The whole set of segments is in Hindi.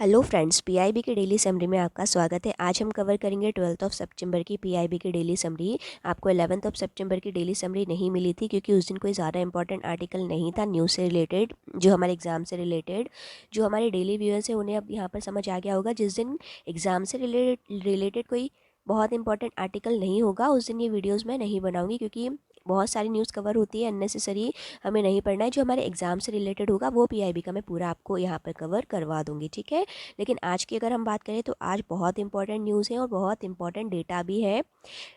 हेलो फ्रेंड्स, पीआईबी की डेली समरी में आपका स्वागत है। आज हम कवर करेंगे 12 ऑफ सितंबर की पीआईबी की डेली समरी। आपको 11 ऑफ सितंबर की डेली समरी नहीं मिली थी क्योंकि उस दिन कोई ज़्यादा इंपॉर्टेंट आर्टिकल नहीं था न्यूज़ से रिलेटेड, जो हमारे एग्ज़ाम से रिलेटेड। जो हमारे डेली व्यूअर्स हैं उन्हें अब यहाँ पर समझ आ गया होगा, जिस दिन एग्ज़ाम से रिलेटेड कोई बहुत इंपॉर्टेंट आर्टिकल नहीं होगा उस दिन ये वीडियोज़ मैं नहीं बनाऊँगी, क्योंकि बहुत सारी न्यूज़ कवर होती है अननेसेसरी, हमें नहीं पढ़ना है। जो हमारे एग्ज़ाम से रिलेटेड होगा वो पीआईबी का मैं पूरा आपको यहाँ पर कवर करवा दूँगी, ठीक है। लेकिन आज की अगर हम बात करें तो आज बहुत इंपॉर्टेंट न्यूज़ है और बहुत इंपॉर्टेंट डेटा भी है।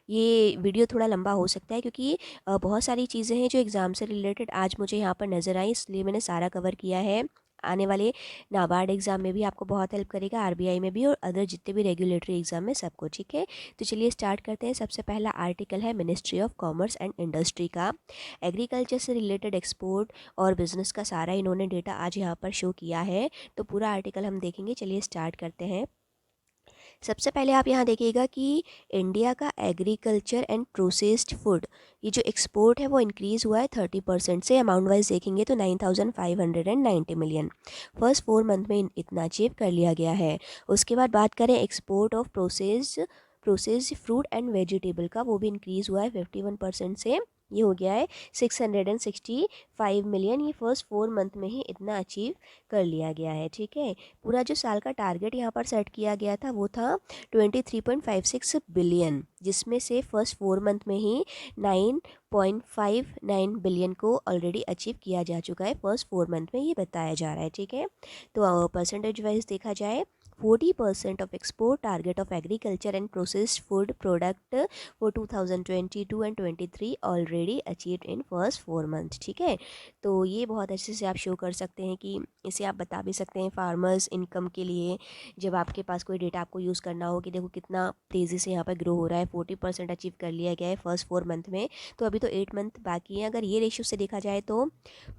ये वीडियो थोड़ा लंबा हो सकता है क्योंकि बहुत सारी चीज़ें हैं जो एग्ज़ाम से रिलेटेड आज मुझे यहाँ पर नज़र आई, इसलिए मैंने सारा कवर किया है। आने वाले नाबार्ड एग्ज़ाम में भी आपको बहुत हेल्प करेगा, आरबीआई में भी और अदर जितने भी रेगुलेटरी एग्ज़ाम में सबको, ठीक है। तो चलिए स्टार्ट करते हैं। सबसे पहला आर्टिकल है ministry of commerce and industry का। एग्रीकल्चर से रिलेटेड एक्सपोर्ट और बिजनेस का सारा इन्होंने डेटा आज यहाँ पर शो किया है, तो पूरा आर्टिकल हम देखेंगे। चलिए स्टार्ट करते हैं। सबसे पहले आप यहाँ देखिएगा कि इंडिया का एग्रीकल्चर एंड प्रोसेस्ड फूड, ये जो एक्सपोर्ट है वो इंक्रीज़ हुआ है 30% से। अमाउंट वाइज देखेंगे तो 9,590 मिलियन फर्स्ट 4 मंथ में इतना अचीव कर लिया गया है। उसके बाद बात करें export of processed fruit and vegetable का, वो भी इंक्रीज़ हुआ है 51% से। ये हो गया है 665 मिलियन। ये फर्स्ट 4 मंथ में ही इतना अचीव कर लिया गया है, ठीक है। पूरा जो साल का टारगेट यहाँ पर सेट किया गया था वो था 23.56 बिलियन, जिसमें से फर्स्ट 4 मंथ में ही 9.59 बिलियन को ऑलरेडी अचीव किया जा चुका है फर्स्ट 4 मंथ में, ये बताया जा रहा है, ठीक है। तो परसेंटेज वाइज देखा जाए 40% of export target of agriculture and processed food product for 2022 and 23 already achieved in first 4 month, ठीक है। तो ये बहुत अच्छे से आप शो कर सकते हैं कि इसे आप बता भी सकते हैं फार्मर्स इनकम के लिए, जब आपके पास कोई डेटा आपको यूज़ करना हो कि देखो कितना तेज़ी से यहाँ पर ग्रो हो रहा है। 40% अचीव कर लिया गया है फर्स्ट 4 मंथ में, तो अभी तो 8 मंथ बाकी है। अगर ये रेशियो से देखा जाए तो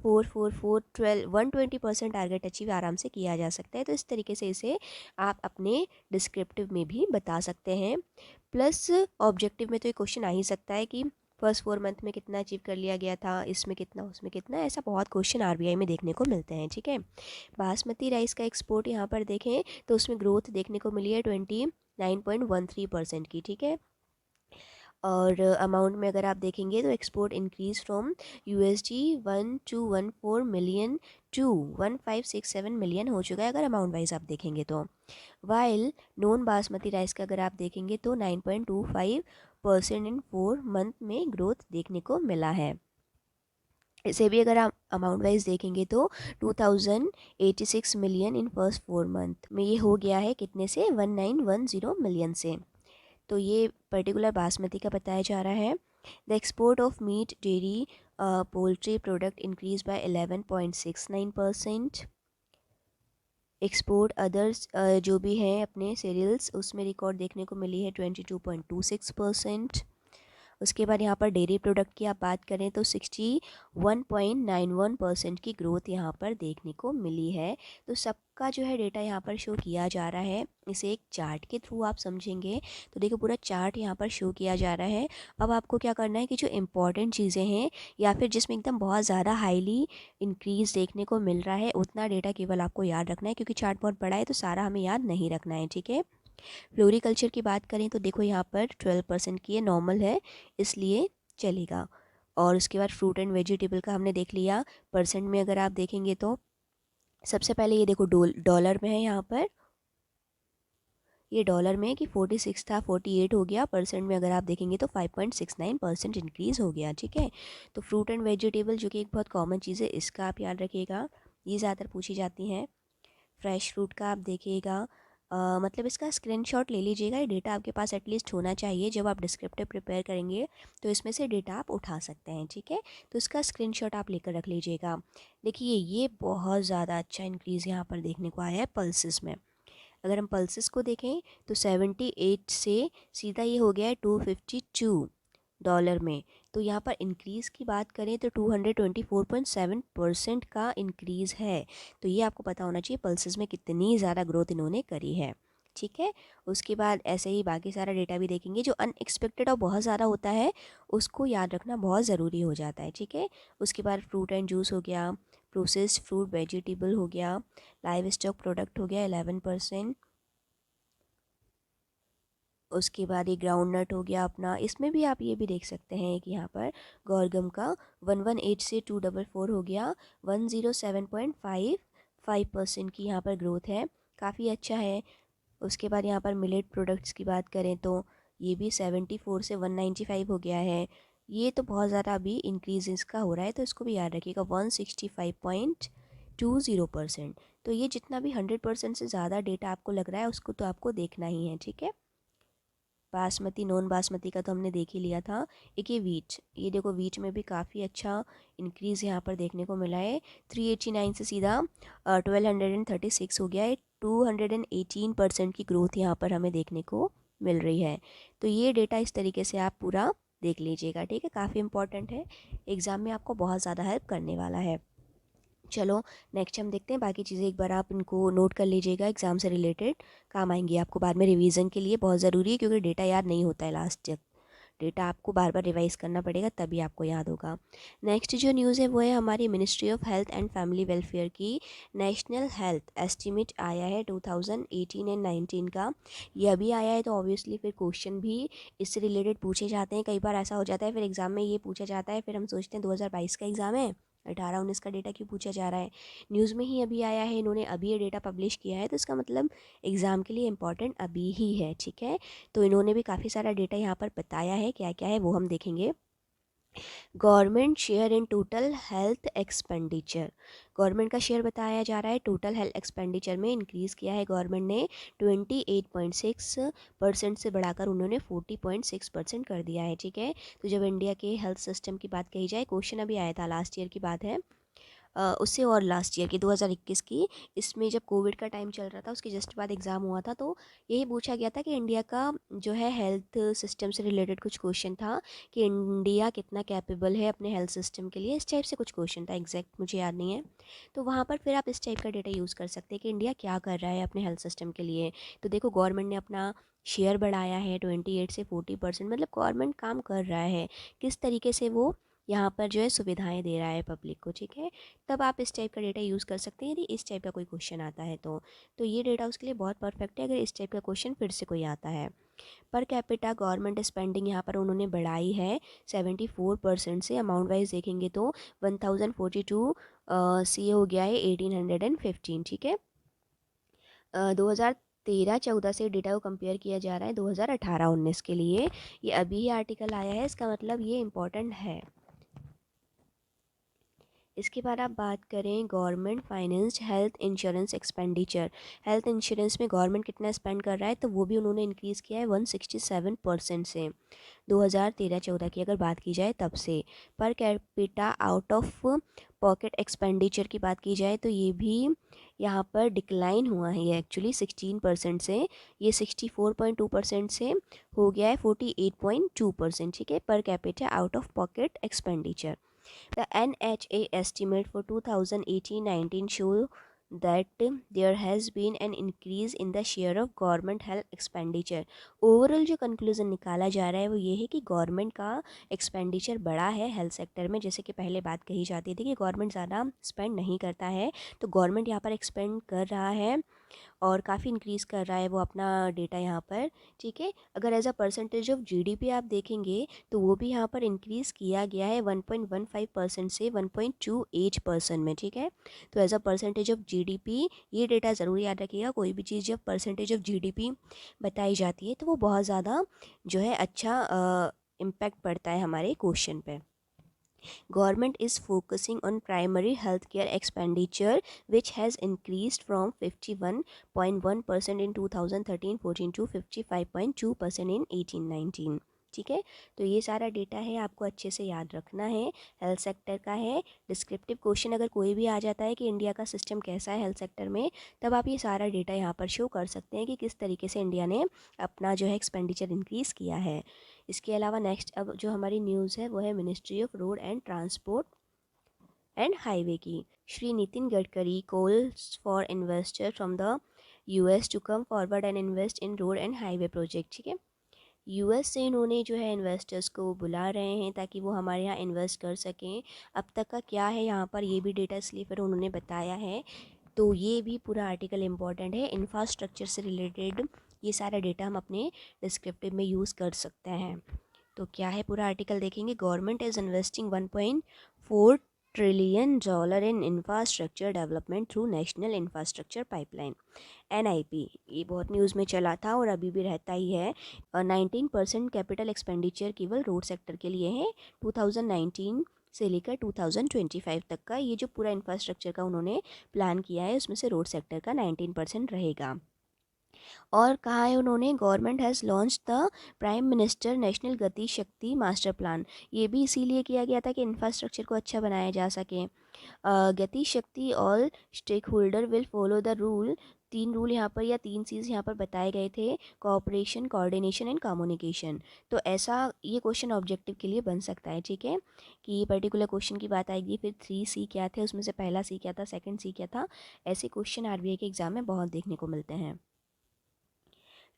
120% टारगेट अचीव आराम से किया जा सकता है। तो इस तरीके से इसे आप अपने डिस्क्रिप्टिव में भी बता सकते हैं। प्लस ऑब्जेक्टिव में तो ये क्वेश्चन आ ही सकता है कि फर्स्ट 4 मंथ में कितना अचीव कर लिया गया था, इसमें कितना उसमें कितना, ऐसा बहुत क्वेश्चन आरबीआई में देखने को मिलते हैं, ठीक है। बासमती राइस का एक्सपोर्ट यहाँ पर देखें तो उसमें ग्रोथ देखने को मिली है 29.13% की, ठीक है। और अमाउंट में अगर आप देखेंगे तो export increase from USD 1214 million to 1567 million हो चुका है, अगर अमाउंट वाइज आप देखेंगे तो। वाइल नॉन बासमती राइस का अगर आप देखेंगे तो 9.25% इन 4 मंथ में ग्रोथ देखने को मिला है। इसे भी अगर आप अमाउंट वाइज देखेंगे तो 2086 मिलियन इन फर्स्ट 4 मंथ में ये हो गया है कितने से, 1910 मिलियन से। तो ये पर्टिकुलर बासमती का बताया जा रहा है। The export of meat dairy poultry product increase by 11.69%। Export others जो भी हैं अपने सीरियल्स, उसमें रिकॉर्ड देखने को मिली है 22.26%। उसके बाद यहाँ पर डेयरी प्रोडक्ट की आप बात करें तो 61.91% की ग्रोथ यहाँ पर देखने को मिली है। तो सबका जो है डेटा यहाँ पर शो किया जा रहा है। इसे एक चार्ट के थ्रू आप समझेंगे तो देखिए पूरा चार्ट यहाँ पर शो किया जा रहा है। अब आपको क्या करना है कि जो इम्पॉर्टेंट चीज़ें हैं या फिर जिसमें एकदम बहुत ज़्यादा हाईली इंक्रीज़ देखने को मिल रहा है उतना डेटा केवल आपको याद रखना है, क्योंकि चार्ट बहुत बड़ा है तो सारा हमें याद नहीं रखना है, ठीक है। फ्लोरिकल्चर की बात करें तो देखो यहाँ पर 12% की है, नॉर्मल है इसलिए चलेगा। और उसके बाद फ्रूट एंड वेजिटेबल का हमने देख लिया। परसेंट में अगर आप देखेंगे तो सबसे पहले ये देखो डॉलर में है, यहाँ पर ये डॉलर में कि 46 था 48 हो गया। परसेंट में अगर आप देखेंगे तो 5.69% इंक्रीज़ हो गया, ठीक है। तो फ्रूट एंड वेजिटेबल जो कि एक बहुत कॉमन चीज़ है, इसका आप याद रखिएगा, ये ज़्यादातर पूछी जाती हैं। फ्रेश फ्रूट का आप देखिएगा, मतलब इसका स्क्रीनशॉट ले लीजिएगा। ये डेटा आपके पास एटलीस्ट होना चाहिए, जब आप डिस्क्रिप्टिव प्रिपेयर करेंगे तो इसमें से डेटा आप उठा सकते हैं, ठीक है। तो इसका स्क्रीनशॉट आप लेकर रख लीजिएगा। देखिए ये बहुत ज़्यादा अच्छा इंक्रीज़ यहाँ पर देखने को आया है पल्सेस में। अगर हम पल्सेस को देखें तो 78 से सीधा ये हो गया है 252 डॉलर में। तो यहाँ पर इंक्रीज़ की बात करें तो 224.7% का इंक्रीज़ है। तो ये आपको पता होना चाहिए पल्सेस में कितनी ज़्यादा ग्रोथ इन्होंने करी है, ठीक है। उसके बाद ऐसे ही बाकी सारा डेटा भी देखेंगे। जो अनएक्सपेक्टेड और बहुत ज़्यादा होता है उसको याद रखना बहुत ज़रूरी हो जाता है, ठीक है। उसके बाद फ्रूट एंड जूस हो गया, प्रोसेस्ड फ्रूट वेजिटेबल हो गया, लाइव स्टॉक प्रोडक्ट हो गया 11%, उसके बाद ये ग्राउंड नट हो गया अपना। इसमें भी आप ये भी देख सकते हैं कि यहाँ पर गौरगम का 118 से 244 हो गया, 107.55% की यहाँ पर ग्रोथ है, काफ़ी अच्छा है। उसके बाद यहाँ पर मिलेट प्रोडक्ट्स की बात करें तो ये भी 74 से 195 हो गया है। ये तो बहुत ज़्यादा अभी इंक्रीज इसका हो रहा है, तो इसको भी याद रखिएगा 165.20%। तो ये जितना भी 100% से ज़्यादा डेटा आपको लग रहा है उसको तो आपको देखना ही है, ठीक है। बासमती नॉन बासमती का तो हमने देख ही लिया था। एक ये वीट, ये देखो वीट में भी काफ़ी अच्छा इंक्रीज़ यहाँ पर देखने को मिला है, 389 से सीधा 1236 हो गया है, 218% की ग्रोथ यहाँ पर हमें देखने को मिल रही है। तो ये डेटा इस तरीके से आप पूरा देख लीजिएगा, ठीक है, काफ़ी इंपॉर्टेंट है, एग्ज़ाम में आपको बहुत ज़्यादा हेल्प करने वाला है। चलो नेक्स्ट हम देखते हैं बाकी चीज़ें, एक बार आप इनको नोट कर लीजिएगा, एग्ज़ाम से रिलेटेड काम आएंगी आपको बाद में रिवीजन के लिए, बहुत ज़रूरी है क्योंकि डेटा याद नहीं होता है लास्ट तक, डेटा आपको बार बार रिवाइज करना पड़ेगा तभी आपको याद होगा। नेक्स्ट जो न्यूज़ है वो है हमारी ministry of health and family welfare की नेशनल हेल्थ एस्टीमेट आया है 2018 एंड 19 का। ये अभी आया है तो ऑब्वियसली फिर क्वेश्चन भी इससे रिलेटेड पूछे जाते हैं, कई बार ऐसा हो जाता है फिर एग्ज़ाम में ये पूछा जाता है, फिर हम सोचते हैं 2022 का एग्ज़ाम है, 18-19 का डेटा क्यों पूछा जा रहा है। न्यूज़ में ही अभी आया है, इन्होंने अभी ये डेटा पब्लिश किया है, तो इसका मतलब एग्ज़ाम के लिए इम्पॉर्टेंट अभी ही है, ठीक है। तो इन्होंने भी काफ़ी सारा डेटा यहाँ पर बताया है, क्या क्या है वो हम देखेंगे। Government share in total health expenditure, government का शेयर बताया जा रहा है टोटल हेल्थ एक्सपेंडिचर में इंक्रीज़ किया है गवर्नमेंट ने 28.6% से बढ़ाकर उन्होंने 40.6% कर दिया है, ठीक है। तो जब इंडिया के हेल्थ सिस्टम की बात कही जाए, क्वेश्चन अभी आया था लास्ट ईयर की बात है, उससे और लास्ट ईयर की 2021 की, इसमें जब कोविड का टाइम चल रहा था उसके जस्ट बाद एग्ज़ाम हुआ था, तो यही पूछा गया था कि इंडिया का जो है हेल्थ सिस्टम से रिलेटेड कुछ क्वेश्चन था कि इंडिया कितना कैपेबल है अपने हेल्थ सिस्टम के लिए, इस टाइप से कुछ क्वेश्चन था, एग्जैक्ट मुझे याद नहीं है। तो वहाँ पर फिर आप इस टाइप का डेटा यूज़ कर सकते हैं कि इंडिया क्या कर रहा है अपने हेल्थ सिस्टम के लिए। तो देखो गवर्नमेंट ने अपना शेयर बढ़ाया है 28 से 40%, मतलब गवर्नमेंट काम कर रहा है, किस तरीके से वो यहाँ पर जो है सुविधाएं दे रहा है पब्लिक को, ठीक है। तब आप इस टाइप का डेटा यूज़ कर सकते हैं यदि इस टाइप का कोई क्वेश्चन आता है तो ये डेटा उसके लिए बहुत परफेक्ट है अगर इस टाइप का क्वेश्चन फिर से कोई आता है। पर कैपिटा गवर्नमेंट स्पेंडिंग यहाँ पर उन्होंने बढ़ाई है 74% से, अमाउंट वाइज देखेंगे तो 1042 सी हो गया है 1815, ठीक है। 2013-14 से डेटा को कंपेयर किया जा रहा है 2018-19 के लिए, ये अभी ही आर्टिकल आया है, इसका मतलब ये इम्पोर्टेंट है। इसके बाद आप बात करें government finance health insurance expenditure, health insurance में गवर्नमेंट कितना स्पेंड कर रहा है, तो वो भी उन्होंने इंक्रीज़ किया है 167% से 2013-14 की अगर बात की जाए तब से। Per capita out of pocket expenditure की बात की जाए तो ये भी यहाँ पर डिक्लाइन हुआ है, ये एक्चुअली 16% से ये 64.2% से हो गया है 48.2%, ठीक है, per capita out of pocket expenditure. The NHA estimate for 2018-19 show that there has been an increase in the share of government health expenditure. Overall जो कंक्लूजन निकाला जा रहा है वो ये है कि गवर्नमेंट का एक्सपेंडिचर बढ़ा है हेल्थ सेक्टर में, जैसे कि पहले बात कही जाती थी कि गवर्नमेंट ज़्यादा स्पेंड नहीं करता है, तो गवर्नमेंट यहाँ पर एक्सपेंड कर रहा है और काफ़ी इंक्रीज़ कर रहा है वो अपना डेटा यहाँ पर, ठीक है। अगर as a percentage of GDP आप देखेंगे तो वो भी यहाँ पर इंक्रीज़ किया गया है 1.15% से 1.28% में, ठीक है। तो as a percentage of GDP ये डेटा ज़रूर याद रखिएगा, कोई भी चीज़ जब परसेंटेज ऑफ जीडीपी बताई जाती है तो वो बहुत ज़्यादा जो है अच्छा इम्पैक्ट पड़ता है हमारे क्वेश्चन पे। Government is focusing on primary healthcare expenditure, which has increased from 51.1% in 2013-14 to 55.2% in 18-19, ठीक है। तो ये सारा डेटा है, आपको अच्छे से याद रखना है, हेल्थ सेक्टर का है। डिस्क्रिप्टिव क्वेश्चन अगर कोई भी आ जाता है कि इंडिया का सिस्टम कैसा है हेल्थ सेक्टर में, तब आप ये सारा डेटा यहाँ पर शो कर सकते हैं कि किस तरीके से इंडिया ने अपना जो है एक्सपेंडिचर इंक्रीज़ किया है। इसके अलावा नेक्स्ट अब जो हमारी न्यूज़ है वो है ministry of road and transport and highway की। Shri Nitin Gadkari calls for investor from the US to come forward and invest in road and highway project, ठीक है। यूएस से इन्होंने जो है इन्वेस्टर्स को बुला रहे हैं ताकि वो हमारे यहाँ इन्वेस्ट कर सकें। अब तक का क्या है यहाँ पर ये भी डेटा इसलिए फिर उन्होंने बताया है। तो ये भी पूरा आर्टिकल इम्पॉर्टेंट है, इंफ्रास्ट्रक्चर से रिलेटेड ये सारा डेटा हम अपने डिस्क्रिप्टिव में यूज़ कर सकते हैं। तो क्या है पूरा आर्टिकल देखेंगे। Government is investing 1.4 trillion dollar in infrastructure development through national infrastructure pipeline NIP। ये बहुत न्यूज़ में चला था और अभी भी रहता ही है। 19% कैपिटल एक्सपेंडिचर केवल रोड सेक्टर के लिए है 2019 से लेकर 2025 तक का। ये जो पूरा इंफ्रास्ट्रक्चर का उन्होंने प्लान किया है उसमें से रोड सेक्टर का 19% रहेगा। और कहा है उन्होंने government has launch the prime minister national गति शक्ति मास्टर प्लान। ये भी इसीलिए किया गया था कि इंफ्रास्ट्रक्चर को अच्छा बनाया जा सके। Gati Shakti all stakeholder will follow the rule. 3 rule यहाँ पर या 3 चीज़ यहाँ पर बताए गए थे, कोऑपरेशन, कोऑर्डिनेशन एंड कम्युनिकेशन। तो ऐसा ये क्वेश्चन ऑब्जेक्टिव के लिए बन सकता है, ठीक है, कि ये पर्टिकुलर क्वेश्चन की बात आएगी। फिर 3C क्या थे, उसमें से पहला C क्या था, सेकंड C क्या था। ऐसे क्वेश्चन RBI के एग्जाम में बहुत देखने को मिलते हैं।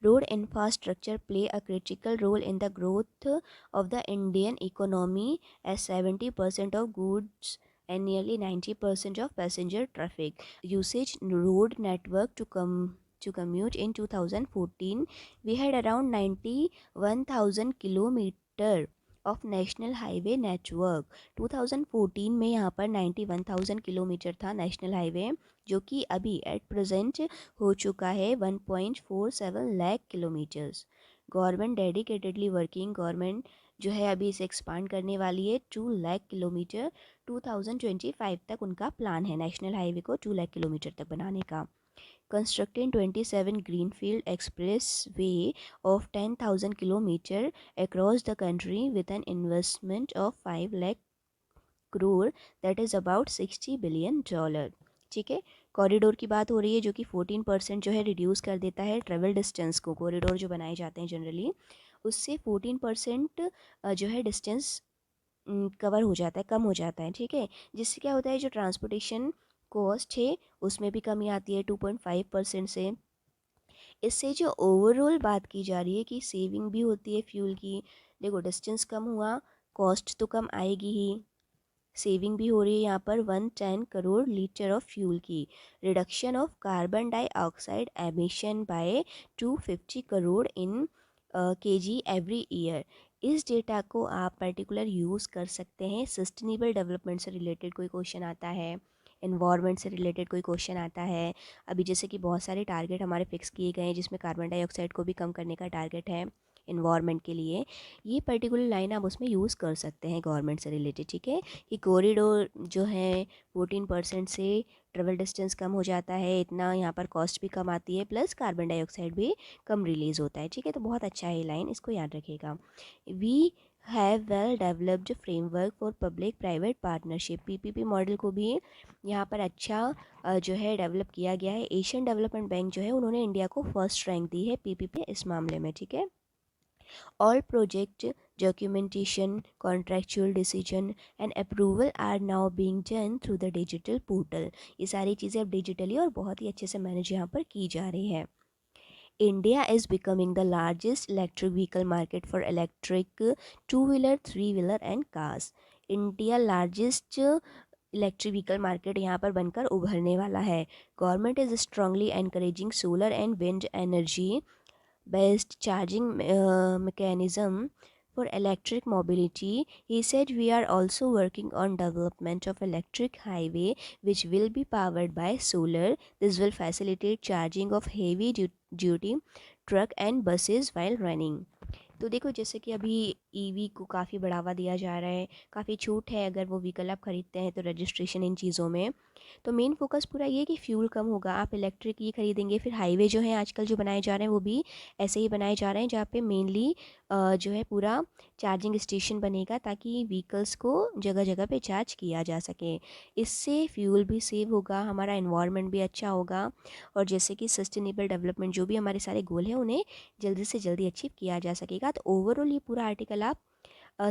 Road infrastructure play a critical role in the growth of the Indian economy as 70% of goods and nearly 90% of passenger traffic usage road network to commute. In 2014 we had around 91,000 kilometer of national highway network. 2014 में यहाँ पर 91,000 किलोमीटर था नेशनल हाईवे, जो कि अभी एट प्रेजेंट हो चुका है 1.47 lakh kilometres. Government dedicatedly working, government जो है अभी इसे एक्सपांड करने वाली है 2 लाख किलोमीटर। 2025 तक उनका प्लान है नेशनल हाईवे को 2 लाख किलोमीटर तक बनाने का। Constructing 27 greenfield expressway of 10,000 kilometer across the country with an investment of 5 lakh crore, that is about $60 billion। ठीक है, कॉरिडोर की बात हो रही है जो कि 14% जो है रिड्यूस कर देता है ट्रेवल डिस्टेंस को। कॉरिडोर जो बनाए जाते हैं जनरली उससे 14% जो है डिस्टेंस कवर हो जाता है, कम हो जाता है, ठीक है। जिससे क्या होता है, जो ट्रांसपोर्टेशन कॉस्ट है उसमें भी कमी आती है 2.5% से। इससे जो ओवरऑल बात की जा रही है कि सेविंग भी होती है फ्यूल की। देखो डिस्टेंस कम हुआ, कॉस्ट तो कम आएगी ही, सेविंग भी हो रही है यहाँ पर 110 करोड़ लीटर ऑफ फ्यूल की। Reduction of carbon dioxide emission by 250 crore in kg every year. इस डेटा को आप पर्टिकुलर यूज़ कर सकते हैं। सस्टेनेबल डेवलपमेंट से रिलेटेड कोई क्वेश्चन आता है, इन्वायरमेंट से रिलेटेड कोई क्वेश्चन आता है। अभी जैसे कि बहुत सारे टारगेट हमारे फिक्स किए गए हैं जिसमें कार्बन डाइऑक्साइड को भी कम करने का टारगेट है इन्वायरमेंट के लिए। ये पर्टिकुलर लाइन आप उसमें यूज़ कर सकते हैं गवर्नमेंट से रिलेटेड, ठीक है। कि कॉरिडोर जो है 14% से ट्रेवल डिस्टेंस कम हो जाता है, इतना यहाँ पर कॉस्ट भी कम आती है, प्लस कार्बन डाइऑक्साइड भी कम रिलीज़ होता है, ठीक है। तो बहुत अच्छा है ये लाइन, इसको याद रखिएगा। We have well developed framework for public private partnership. PPP model को भी यहाँ पर अच्छा जो है डेवलप किया गया है। एशियन डेवलपमेंट बैंक जो है उन्होंने इंडिया को फर्स्ट रैंक दी है PPP इस मामले में, ठीक है। All project documentation, contractual decision and approval are now being done through the digital portal। ये सारी चीज़ें अब डिजिटली और बहुत ही अच्छे से मैनेज यहाँ पर की जा रही है। India is becoming the largest electric vehicle market for electric two-wheeler, three-wheeler and cars। India largest electric vehicle market यहाँ पर बनकर उभरने वाला है। Government is strongly encouraging solar and wind energy based charging mechanism for electric mobility। He said we are also working on development of electric highway which will be powered by solar। This will facilitate charging of heavy duty truck and buses while running। तो देखो जैसे कि अभी EV को काफ़ी बढ़ावा दिया जा रहा है, काफ़ी छूट है अगर वो व्हीकल आप खरीदते हैं तो रजिस्ट्रेशन इन चीज़ों में। तो मेन फोकस पूरा ये कि फ्यूल कम होगा, आप इलेक्ट्रिक ही खरीदेंगे। फिर हाईवे जो है आजकल जो बनाए जा रहे हैं वो भी ऐसे ही बनाए जा रहे हैं जहाँ पे मेनली जो है पूरा चार्जिंग स्टेशन बनेगा ताकि व्हीकल्स को जगह जगह पे चार्ज किया जा सके। इससे फ्यूल भी सेव होगा, हमारा इन्वायरमेंट भी अच्छा होगा और जैसे कि सस्टेनेबल डेवलपमेंट जो भी हमारे सारे गोल हैं उन्हें जल्दी से जल्दी अचीव किया जा सकेगा। तो ओवरऑल ये पूरा आर्टिकल आप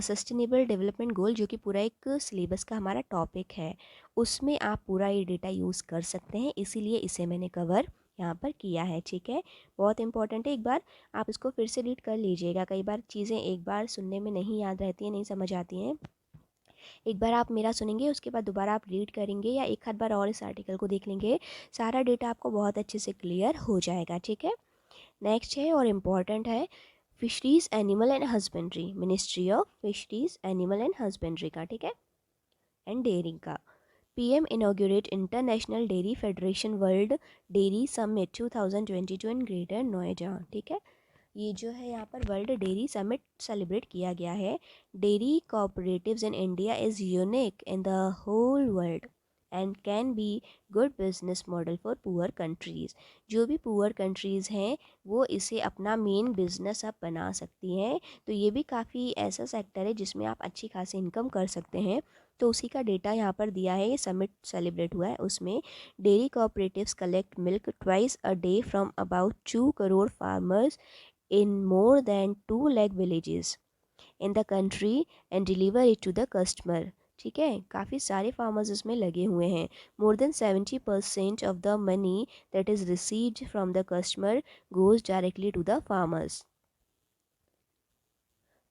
सस्टेनेबल डेवलपमेंट गोल जो कि पूरा एक सिलेबस का हमारा टॉपिक है उसमें आप पूरा ये डेटा यूज़ कर सकते हैं, इसीलिए इसे मैंने कवर यहाँ पर किया है। ठीक है, बहुत इंपॉर्टेंट है, एक बार आप इसको फिर से रीड कर लीजिएगा। कई बार चीज़ें एक बार सुनने में नहीं याद रहती हैं, नहीं समझ आती हैं। एक बार आप मेरा सुनेंगे, उसके बाद दोबारा आप रीड करेंगे या एक आध बार और इस आर्टिकल को देख लेंगे, सारा डेटा आपको बहुत अच्छे से क्लियर हो जाएगा। ठीक है, नेक्स्ट है और इम्पॉर्टेंट है fisheries animal and husbandry, ministry of fisheries animal and husbandry का। ठीक है, एंड डेयरिंग का। PM inaugurate international dairy federation world dairy summit 2022 in greater Noida. ठीक है, ये जो है यहाँ पर वर्ल्ड डेयरी समिट सेलिब्रेट किया गया है। Dairy cooperatives in India is unique in the whole world and can be good business model for poor countries. जो भी पुअर कंट्रीज़ हैं वो इसे अपना मेन बिजनेस अब बना सकती हैं। तो ये भी काफ़ी ऐसा सेक्टर है जिसमें आप अच्छी खासी इनकम कर सकते हैं। तो उसी का डेटा यहाँ पर दिया है, ये समिट सेलिब्रेट हुआ है उसमें। Dairy cooperatives collect milk twice a day from about 2 crore farmers in more than 2 lakh villages in the country and deliver it to the customer। ठीक है, काफ़ी सारे फार्मर्स इसमें लगे हुए हैं। More than 70% of the money that is received from the customer goes directly to the farmers.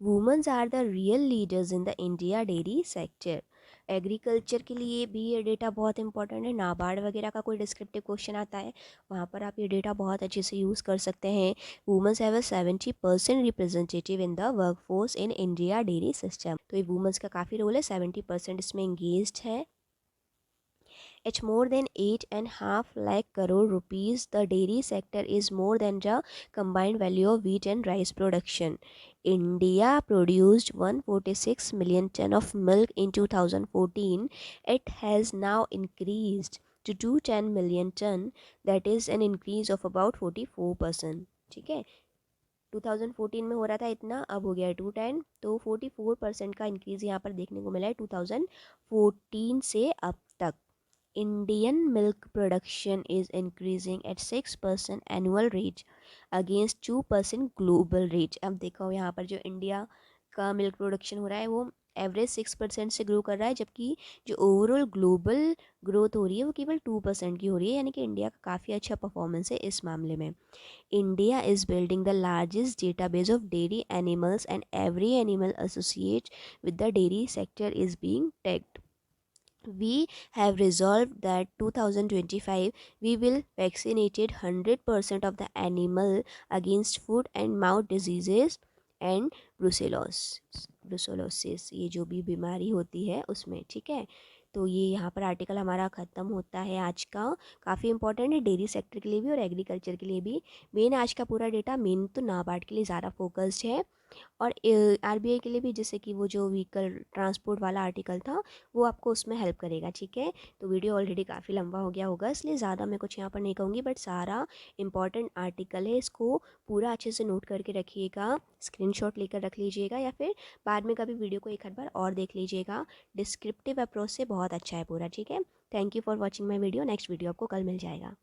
Womens are the real leaders in the India dairy sector. Agriculture के लिए भी ये डेटा बहुत इंपॉर्टेंट है। नाबार्ड वगैरह का कोई डिस्क्रिप्टिव क्वेश्चन आता है, वहाँ पर आप ये डेटा बहुत अच्छे से यूज़ कर सकते हैं। Womens have a 70% representative in the workforce in India dairy system. तो ये वुमेन्स का काफ़ी रोल है, 70% इसमें इंगेज्ड है। At more than 8.5 lakh crore rupees, the dairy sector is more than the combined value of wheat and rice production. India produced 146 million ton of milk in 2014. It has now increased to 210 million ton, that is an increase of about 44%. ठीक है, 2014 में हो रहा था इतना, अब हो गया है 210, तो 44% का इंक्रीज़ यहाँ पर देखने को मिला है 2014 से अब तक। Indian milk production is increasing at 6% annual rate against 2% global rate। अब देखो यहाँ पर जो इंडिया का मिल्क प्रोडक्शन हो रहा है वो एवरेज 6% से ग्रो कर रहा है, जबकि जो ओवरऑल ग्लोबल ग्रोथ हो रही है वो केवल 2% की हो रही है। यानी कि इंडिया का काफ़ी अच्छा परफॉर्मेंस है इस मामले में। India is building the largest database of dairy animals and every animal associate with the dairy sector is being tagged. We have resolved that 2025 we will vaccinated 100% of the animal against foot and mouth diseases and brucellosis, ये जो भी बीमारी होती है उसमें। ठीक है, तो ये यहाँ पर आर्टिकल हमारा ख़त्म होता है आज का। काफ़ी इंपॉर्टेंट है डेयरी सेक्टर के लिए भी और एग्रीकल्चर के लिए भी। मेन आज का पूरा डेटा मेन तो नाबार्ड के लिए ज़्यादा फोकस्ड है और आरबीआई के लिए भी, जैसे कि वो जो व्हीकल ट्रांसपोर्ट वाला आर्टिकल था वो आपको उसमें हेल्प करेगा। ठीक है, तो वीडियो ऑलरेडी काफ़ी लंबा हो गया होगा, इसलिए ज़्यादा मैं कुछ यहाँ पर नहीं कहूँगी, बट सारा इंपॉर्टेंट आर्टिकल है, इसको पूरा अच्छे से नोट करके रखिएगा, स्क्रीनशॉट लेकर रख लीजिएगा या फिर बाद में कभी वीडियो को एक आध बार और देख लीजिएगा। डिस्क्रिप्टिव अप्रोच से बहुत अच्छा है पूरा। ठीक है, thank you for watching my video. Next video आपको कल मिल जाएगा।